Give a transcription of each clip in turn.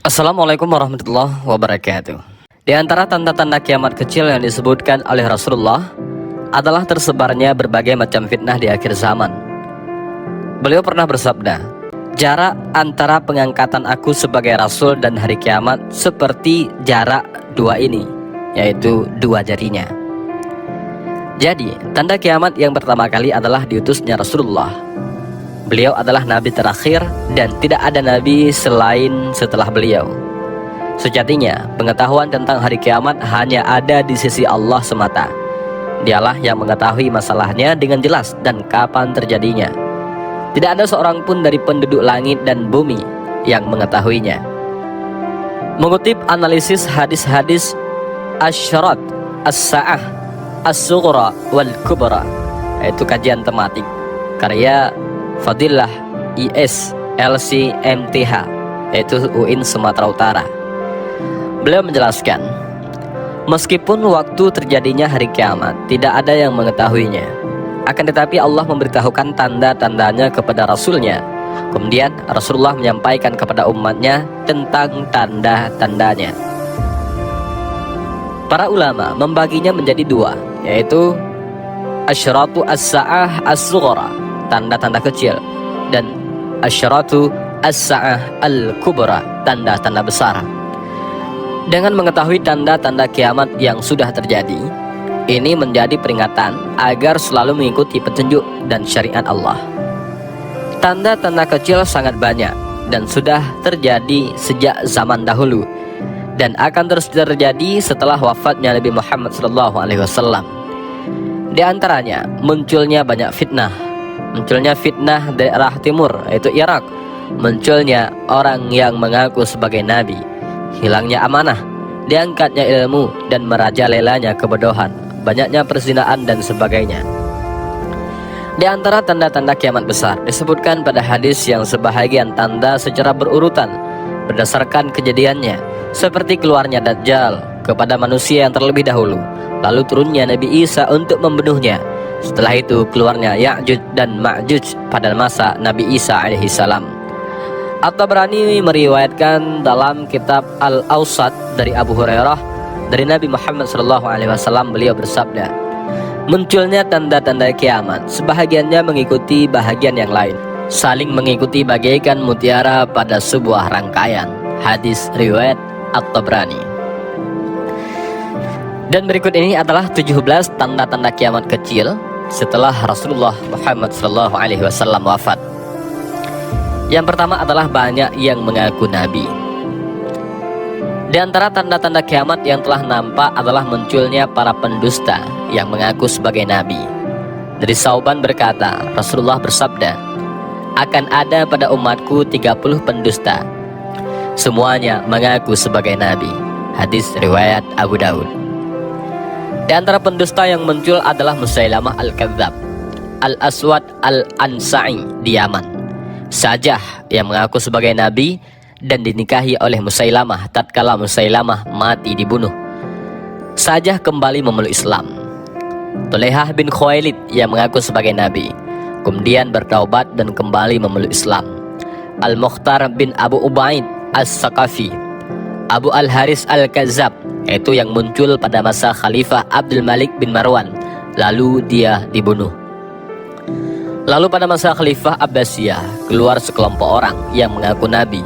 Assalamualaikum warahmatullahi wabarakatuh. Di antara tanda-tanda kiamat kecil yang disebutkan oleh Rasulullah adalah tersebarnya berbagai macam fitnah di akhir zaman. Beliau pernah bersabda, jarak antara pengangkatan aku sebagai Rasul dan hari kiamat seperti jarak dua ini, yaitu dua jarinya. Jadi, tanda kiamat yang pertama kali adalah diutusnya Rasulullah. Beliau adalah nabi terakhir dan tidak ada nabi selain setelah beliau. Sejatinya, pengetahuan tentang hari kiamat hanya ada di sisi Allah semata. Dialah yang mengetahui masalahnya dengan jelas dan kapan terjadinya. Tidak ada seorang pun dari penduduk langit dan bumi yang mengetahuinya. Mengutip analisis hadis-hadis Asyarat As-Sa'ah As-Sughra wal Kubra, yaitu kajian tematik karya Fadilah IS LC MTH, yaitu UIN Sumatera Utara. Beliau menjelaskan, meskipun waktu terjadinya hari kiamat tidak ada yang mengetahuinya, akan tetapi Allah memberitahukan tanda-tandanya kepada Rasulnya. Kemudian Rasulullah menyampaikan kepada umatnya tentang tanda-tandanya. Para ulama membaginya menjadi dua, yaitu Asyratu As-Sa'ah As-Sughra, tanda-tanda kecil, dan Asyratu As-Sa'ah Al-Kubra, tanda-tanda besar. Dengan mengetahui tanda-tanda kiamat yang sudah terjadi, ini menjadi peringatan agar selalu mengikuti petunjuk dan syariat Allah. Tanda-tanda kecil sangat banyak dan sudah terjadi sejak zaman dahulu dan akan terus terjadi setelah wafatnya Nabi Muhammad SAW. Di antaranya munculnya banyak fitnah, munculnya fitnah dari arah timur, yaitu Irak, munculnya orang yang mengaku sebagai nabi, hilangnya amanah, diangkatnya ilmu dan merajalelanya kebodohan, banyaknya perzinaan dan sebagainya. Di antara tanda-tanda kiamat besar disebutkan pada hadis yang sebahagian tanda secara berurutan berdasarkan kejadiannya, seperti keluarnya Dajjal kepada manusia yang terlebih dahulu, lalu turunnya Nabi Isa untuk membunuhnya. Setelah itu keluarnya Ya'juj dan Ma'juj pada masa Nabi Isa alaihissalam. At-Tabrani meriwayatkan dalam kitab Al-Awsat dari Abu Hurairah dari Nabi Muhammad SAW, beliau bersabda, munculnya tanda-tanda kiamat, sebahagiannya mengikuti bahagian yang lain, saling mengikuti bagaikan mutiara pada sebuah rangkaian. Hadis riwayat At-Tabrani. Dan berikut ini adalah 17 tanda-tanda kiamat kecil setelah Rasulullah Muhammad SAW wafat. Yang pertama adalah banyak yang mengaku nabi. Di antara tanda-tanda kiamat yang telah nampak adalah munculnya para pendusta yang mengaku sebagai nabi. Dari Sauban berkata, Rasulullah bersabda, akan ada pada umatku 30 pendusta, semuanya mengaku sebagai nabi. Hadis riwayat Abu Daud. Di antara pendusta yang muncul adalah Musailamah Al-Kadzab, Al-Aswad Al-Ansa'i di Yaman, Sajah yang mengaku sebagai nabi dan dinikahi oleh Musailamah tatkala Musailamah mati dibunuh. Sajah kembali memeluk Islam. Tulehah bin Khuwailid yang mengaku sebagai nabi, kemudian bertaubat dan kembali memeluk Islam. Al-Mukhtar bin Abu Ubaid As-Saqafi, Abu Al-Haris Al-Kadzab, yaitu yang muncul pada masa Khalifah Abdul Malik bin Marwan, lalu dia dibunuh. Lalu pada masa Khalifah Abbasiyah keluar sekelompok orang yang mengaku nabi.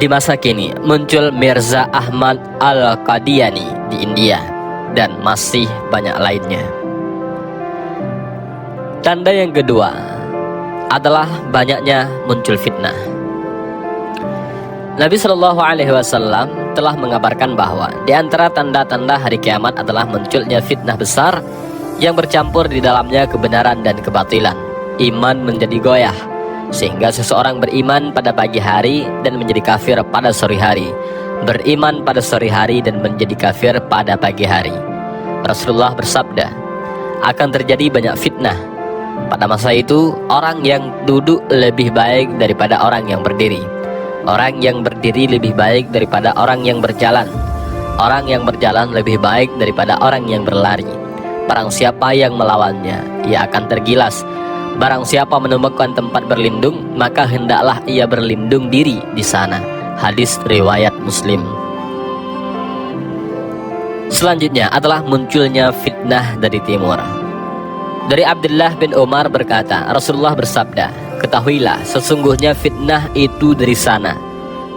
Di masa kini muncul Mirza Ahmad Al-Qadiani di India dan masih banyak lainnya. Tanda yang kedua adalah banyaknya muncul fitnah. Nabi SAW telah mengabarkan bahwa di antara tanda-tanda hari kiamat adalah munculnya fitnah besar yang bercampur di dalamnya kebenaran dan kebatilan. Iman menjadi goyah, sehingga seseorang beriman pada pagi hari dan menjadi kafir pada sore hari, beriman pada sore hari dan menjadi kafir pada pagi hari. Rasulullah bersabda, akan terjadi banyak fitnah. Pada masa itu, orang yang duduk lebih baik daripada orang yang berdiri. Orang yang berdiri lebih baik daripada orang yang berjalan. Orang yang berjalan lebih baik daripada orang yang berlari. Barang siapa yang melawannya, ia akan tergilas. Barang siapa menemukan tempat berlindung, maka hendaklah ia berlindung diri di sana. Hadis riwayat Muslim. Selanjutnya adalah munculnya fitnah dari timur. Dari Abdullah bin Umar berkata, Rasulullah bersabda, ketahuilah sesungguhnya fitnah itu dari sana.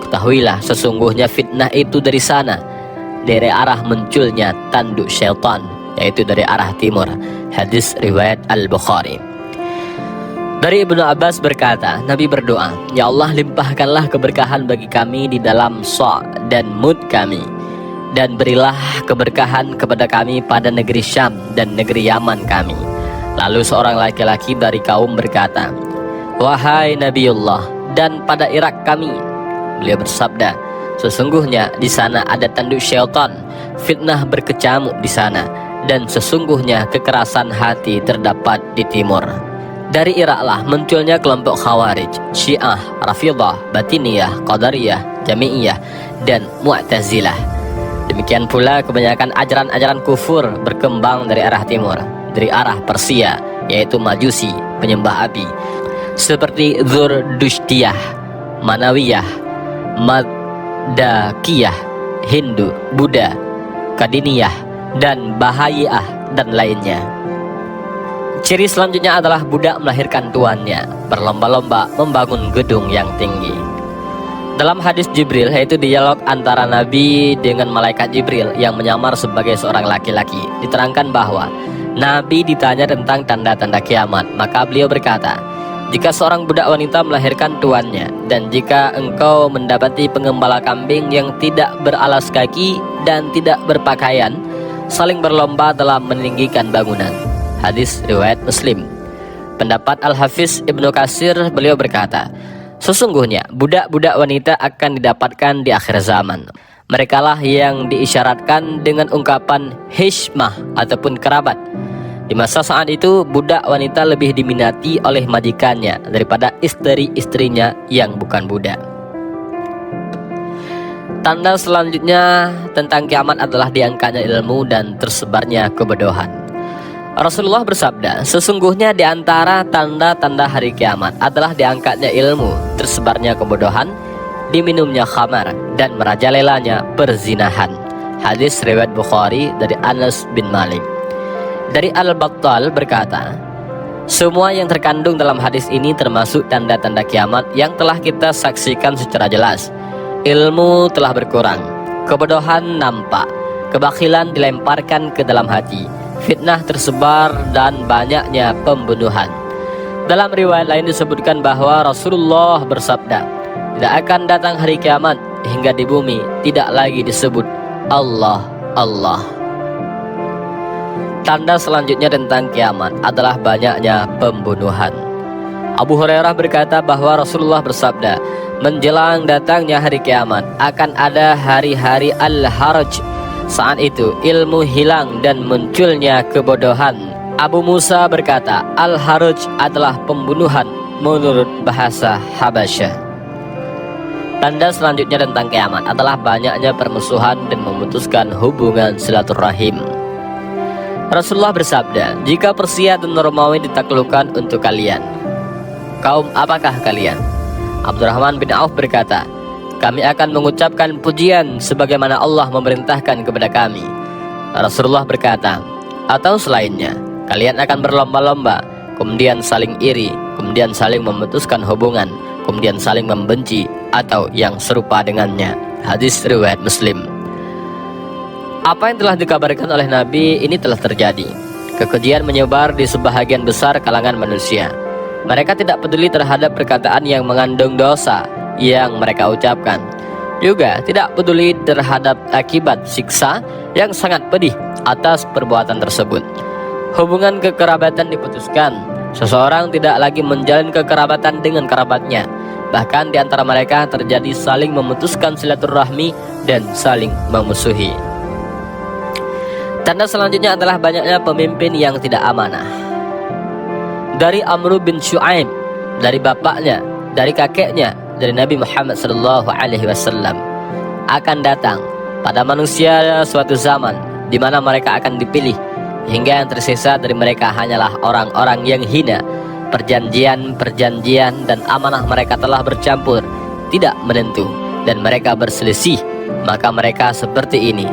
Ketahuilah sesungguhnya fitnah itu dari sana, dari arah munculnya tanduk syaitan, yaitu dari arah timur. Hadis riwayat Al-Bukhari. Dari Ibnu Abbas berkata, Nabi berdoa, ya Allah limpahkanlah keberkahan bagi kami di dalam sa' dan mud kami, dan berilah keberkahan kepada kami pada negeri Syam dan negeri Yaman kami. Lalu seorang laki-laki dari kaum berkata, wahai Nabiullah, dan pada Irak kami. Beliau bersabda, sesungguhnya di sana ada tanduk syaitan, fitnah berkecamuk di sana, dan sesungguhnya kekerasan hati terdapat di timur. Dari Iraklah munculnya kelompok Khawarij, Syiah, Rafidhah, Batiniyah, Qadariyah, Jami'iyah, dan Mu'tazilah. Demikian pula kebanyakan ajaran-ajaran kufur berkembang dari arah timur, dari arah Persia, yaitu Majusi, penyembah api, seperti Zurdushtiyah, Manawiyah, Madakiyah, Hindu, Buddha, Kadiniyah, dan Baha'iyah, dan lainnya. Ciri selanjutnya adalah budak melahirkan tuannya, berlomba-lomba membangun gedung yang tinggi. Dalam hadis Jibril, yaitu dialog antara Nabi dengan malaikat Jibril yang menyamar sebagai seorang laki-laki, diterangkan bahwa Nabi ditanya tentang tanda-tanda kiamat, maka beliau berkata, jika seorang budak wanita melahirkan tuannya, dan jika engkau mendapati pengembala kambing yang tidak beralas kaki dan tidak berpakaian, saling berlomba dalam meninggikan bangunan. Hadis riwayat Muslim. Pendapat Al-Hafiz Ibnu Katsir, beliau berkata, sesungguhnya budak-budak wanita akan didapatkan di akhir zaman. Merekalah yang diisyaratkan dengan ungkapan hishmah ataupun kerabat. Di masa saat itu, budak wanita lebih diminati oleh majikannya daripada istri-istrinya yang bukan budak. Tanda selanjutnya tentang kiamat adalah diangkatnya ilmu dan tersebarnya kebodohan. Rasulullah bersabda, sesungguhnya di antara tanda-tanda hari kiamat adalah diangkatnya ilmu, tersebarnya kebodohan, diminumnya khamar, dan merajalelanya perzinahan. Hadis riwayat Bukhari dari Anas bin Malik. Dari Al-Battal berkata, semua yang terkandung dalam hadis ini termasuk tanda-tanda kiamat yang telah kita saksikan secara jelas. Ilmu telah berkurang, kebodohan nampak, kebakilan dilemparkan ke dalam hati, fitnah tersebar, dan banyaknya pembunuhan. Dalam riwayat lain disebutkan bahwa Rasulullah bersabda, tidak akan datang hari kiamat hingga di bumi tidak lagi disebut Allah, Allah. Tanda selanjutnya tentang kiamat adalah banyaknya pembunuhan. Abu Hurairah berkata bahwa Rasulullah bersabda, menjelang datangnya hari kiamat akan ada hari-hari al-haraj. Saat itu ilmu hilang dan munculnya kebodohan. Abu Musa berkata, al-haraj adalah pembunuhan menurut bahasa Habasyah. Tanda selanjutnya tentang kiamat adalah banyaknya permusuhan dan memutuskan hubungan silaturahim. Rasulullah bersabda, jika Persia dan Romawi ditaklukkan untuk kalian, kaum apakah kalian? Abdurrahman bin Auf berkata, kami akan mengucapkan pujian sebagaimana Allah memerintahkan kepada kami. Rasulullah berkata, atau selainnya, kalian akan berlomba-lomba, kemudian saling iri, kemudian saling memutuskan hubungan, kemudian saling membenci, atau yang serupa dengannya. Hadis riwayat Muslim. Apa yang telah dikabarkan oleh Nabi ini telah terjadi. Kekejian menyebar di sebahagian besar kalangan manusia. Mereka tidak peduli terhadap perkataan yang mengandung dosa yang mereka ucapkan. Juga tidak peduli terhadap akibat siksa yang sangat pedih atas perbuatan tersebut. Hubungan kekerabatan diputuskan. Seseorang tidak lagi menjalin kekerabatan dengan kerabatnya. Bahkan di antara mereka terjadi saling memutuskan silaturahmi dan saling memusuhi. Tanda selanjutnya adalah banyaknya pemimpin yang tidak amanah. Dari Amr bin Shu'aib, dari bapaknya, dari kakeknya, dari Nabi Muhammad SAW, akan datang pada manusia suatu zaman di mana mereka akan dipilih, hingga yang tersisa dari mereka hanyalah orang-orang yang hina. Perjanjian dan amanah mereka telah bercampur, tidak menentu. dan mereka berselisih, maka mereka seperti ini.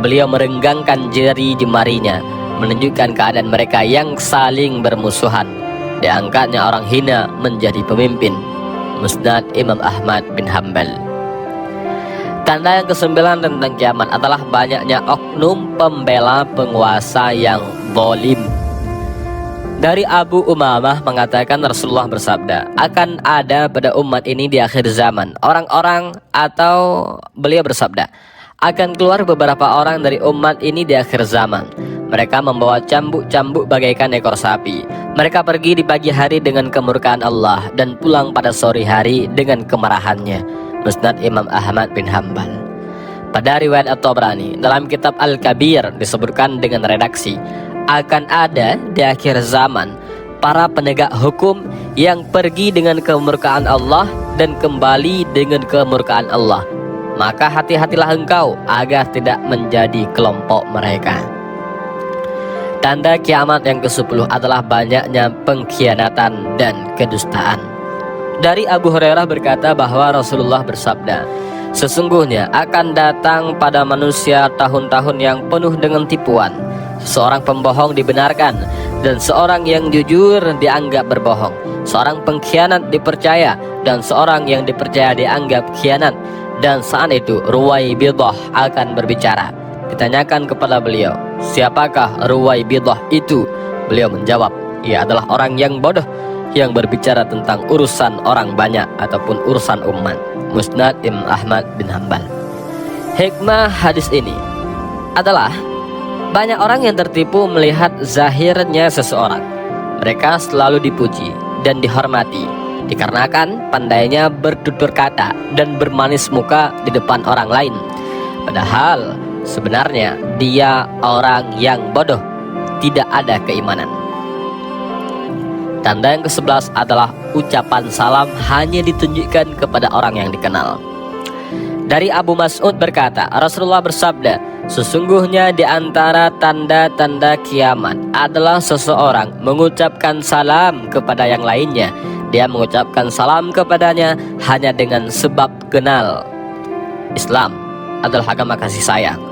Beliau merenggangkan jari jemarinya, menunjukkan keadaan mereka yang saling bermusuhan. Diangkatnya orang hina menjadi pemimpin. Musnad Imam Ahmad bin Hanbal. Tanda yang ke-9 tentang kiamat adalah banyaknya oknum pembela penguasa yang zalim. Dari Abu Umamah mengatakan Rasulullah bersabda, akan ada pada umat ini di akhir zaman orang-orang, atau beliau bersabda, akan keluar beberapa orang dari umat ini di akhir zaman. Mereka membawa cambuk-cambuk bagaikan ekor sapi. Mereka pergi di pagi hari dengan kemurkaan Allah dan pulang pada sore hari dengan kemarahannya. Musnad Imam Ahmad bin Hanbal. Pada riwayat At-Tabrani dalam kitab Al-Kabir disebutkan dengan redaksi, akan ada di akhir zaman para penegak hukum yang pergi dengan kemurkaan Allah dan kembali dengan kemurkaan Allah. Maka hati-hatilah engkau agar tidak menjadi kelompok mereka. Tanda kiamat yang ke-10 adalah banyaknya pengkhianatan dan kedustaan. Dari Abu Hurairah berkata bahwa Rasulullah bersabda, sesungguhnya akan datang pada manusia tahun-tahun yang penuh dengan tipuan. Seorang pembohong dibenarkan dan seorang yang jujur dianggap berbohong. Seorang pengkhianat dipercaya dan seorang yang dipercaya dianggap khianat. Dan saat itu Ruwaibidah akan berbicara. Ditanyakan kepada beliau, siapakah Ruwaibidah itu? Beliau menjawab, ia adalah orang yang bodoh yang berbicara tentang urusan orang banyak ataupun urusan umat. Musnad Imam Ahmad bin Hanbal. Hikmah hadis ini adalah banyak orang yang tertipu melihat zahirnya seseorang. Mereka selalu dipuji dan dihormati dikarenakan pandainya bertutur kata dan bermanis muka di depan orang lain. Padahal sebenarnya dia orang yang bodoh, tidak ada keimanan. Tanda yang ke-11 adalah ucapan salam hanya ditunjukkan kepada orang yang dikenal. Dari Abu Mas'ud berkata, Rasulullah bersabda, sesungguhnya di antara tanda-tanda kiamat adalah seseorang mengucapkan salam kepada yang lainnya. Dia mengucapkan salam kepadanya hanya dengan sebab kenal. Islam adalah agama kasih sayang.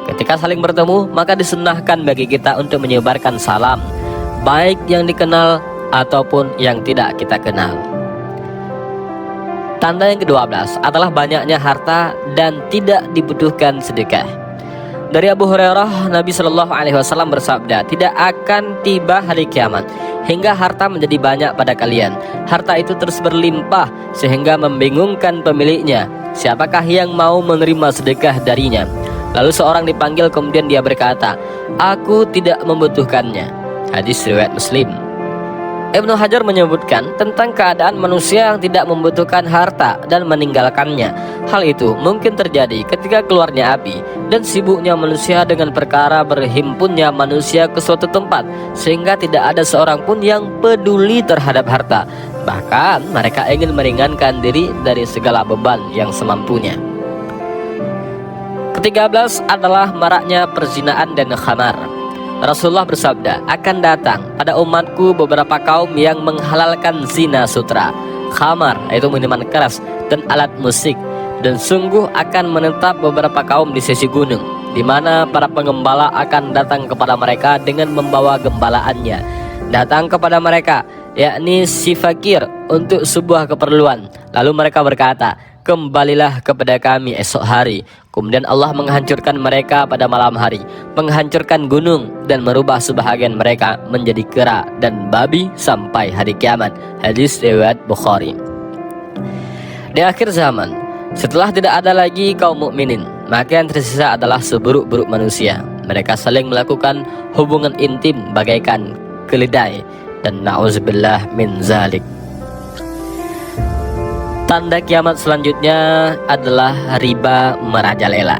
Ketika saling bertemu, maka disunnahkan bagi kita untuk menyebarkan salam, baik yang dikenal ataupun yang tidak kita kenal. Tanda yang ke-12 adalah banyaknya harta dan tidak dibutuhkan sedekah. Dari Abu Hurairah, Nabi Shallallahu Alaihi Wasallam bersabda, tidak akan tiba hari kiamat hingga harta menjadi banyak pada kalian. Harta itu terus berlimpah sehingga membingungkan pemiliknya. Siapakah yang mau menerima sedekah darinya? Lalu seorang dipanggil, kemudian dia berkata, aku tidak membutuhkannya. Hadis riwayat Muslim. Ibnu Hajar menyebutkan tentang keadaan manusia yang tidak membutuhkan harta dan meninggalkannya. Hal itu mungkin terjadi ketika keluarnya api dan sibuknya manusia dengan perkara berhimpunnya manusia ke suatu tempat, sehingga tidak ada seorang pun yang peduli terhadap harta. Bahkan mereka ingin meringankan diri dari segala beban yang semampunya. Ke-13 adalah maraknya perzinaan dan khamar. Rasulullah bersabda, akan datang pada umatku beberapa kaum yang menghalalkan zina sutra, khamar, yaitu minuman keras, dan alat musik. Dan sungguh akan menetap beberapa kaum di sisi gunung, di mana para pengembala akan datang kepada mereka dengan membawa gembalaannya. Datang kepada mereka, yakni si fakir, untuk sebuah keperluan. Lalu mereka berkata, kembalilah kepada kami esok hari. Kemudian Allah menghancurkan mereka pada malam hari, menghancurkan gunung dan merubah sebahagian mereka menjadi kera dan babi sampai hari kiamat. Hadis riwayat Bukhari. Di akhir zaman, setelah tidak ada lagi kaum mukminin, maka yang tersisa adalah seburuk-buruk manusia. Mereka saling melakukan hubungan intim bagaikan keledai, dan na'udzubillah min zalik. Tanda kiamat selanjutnya adalah riba merajalela.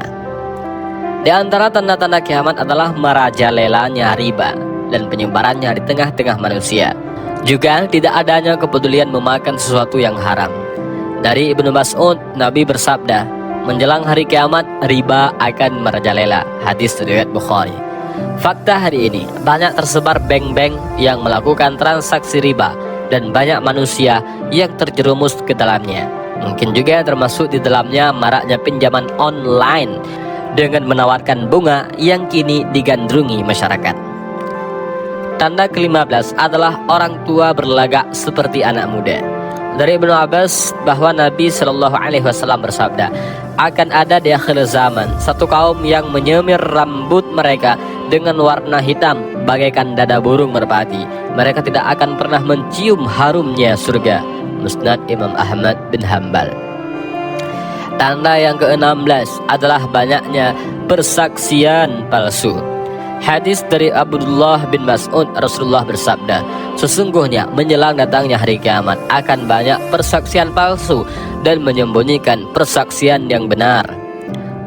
Di antara tanda-tanda kiamat adalah merajalelanya riba dan penyebarannya di tengah-tengah manusia. Juga tidak adanya kepedulian memakan sesuatu yang haram. Dari Ibnu Mas'ud, Nabi bersabda, menjelang hari kiamat riba akan merajalela. Hadis riwayat Bukhari. Fakta hari ini, banyak tersebar bank-bank yang melakukan transaksi riba dan banyak manusia yang terjerumus ke dalamnya. Mungkin juga termasuk di dalamnya maraknya pinjaman online dengan menawarkan bunga yang kini digandrungi masyarakat. Tanda ke-15 adalah orang tua berlagak seperti anak muda. Dari Ibnu Abbas bahwa Nabi Shallallahu Alaihi Wasallam bersabda, akan ada di akhir zaman satu kaum yang menyemir rambut mereka dengan warna hitam bagaikan dada burung merpati. Mereka tidak akan pernah mencium harumnya surga. Musnad Imam Ahmad bin Hanbal. Tanda yang ke-16 adalah banyaknya persaksian palsu. Hadis dari Abdullah bin Mas'ud, Rasulullah bersabda, sesungguhnya menjelang datangnya hari kiamat akan banyak persaksian palsu dan menyembunyikan persaksian yang benar.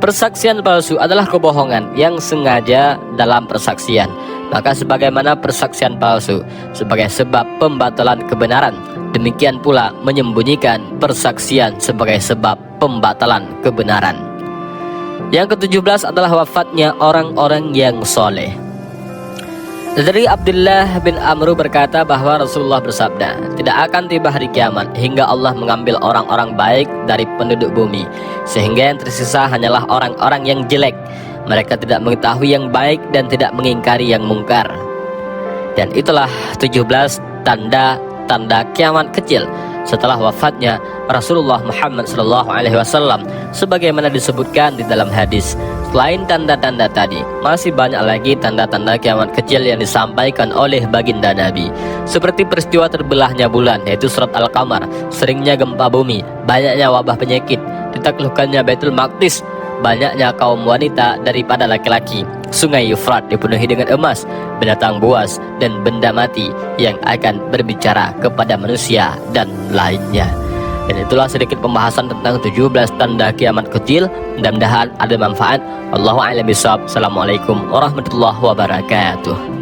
Persaksian palsu adalah kebohongan yang sengaja dalam persaksian. Maka sebagaimana persaksian palsu sebagai sebab pembatalan kebenaran, demikian pula menyembunyikan persaksian sebagai sebab pembatalan kebenaran. Yang ke-17 adalah wafatnya orang-orang yang soleh. Dari Abdullah bin Amr berkata bahwa Rasulullah bersabda, tidak akan tiba hari kiamat hingga Allah mengambil orang-orang baik dari penduduk bumi, sehingga yang tersisa hanyalah orang-orang yang jelek. Mereka tidak mengetahui yang baik dan tidak mengingkari yang mungkar. Dan itulah 17 tanda-tanda kiamat kecil setelah wafatnya Rasulullah Muhammad SAW, sebagaimana disebutkan di dalam hadis. Selain tanda-tanda tadi, masih banyak lagi tanda-tanda kiamat kecil yang disampaikan oleh baginda Nabi, seperti peristiwa terbelahnya bulan, yaitu surat Al-Qamar, seringnya gempa bumi, banyaknya wabah penyakit, ditaklukkannya Baitul Maqdis, banyaknya kaum wanita daripada laki-laki, sungai Yufrat dipenuhi dengan emas, binatang buas dan benda mati yang akan berbicara kepada manusia dan lainnya. Dan itulah sedikit pembahasan tentang 17 tanda kiamat kecil. Mudah-mudahan ada manfaat. Wallahu a'lam bishawab. Assalamualaikum warahmatullahi wabarakatuh.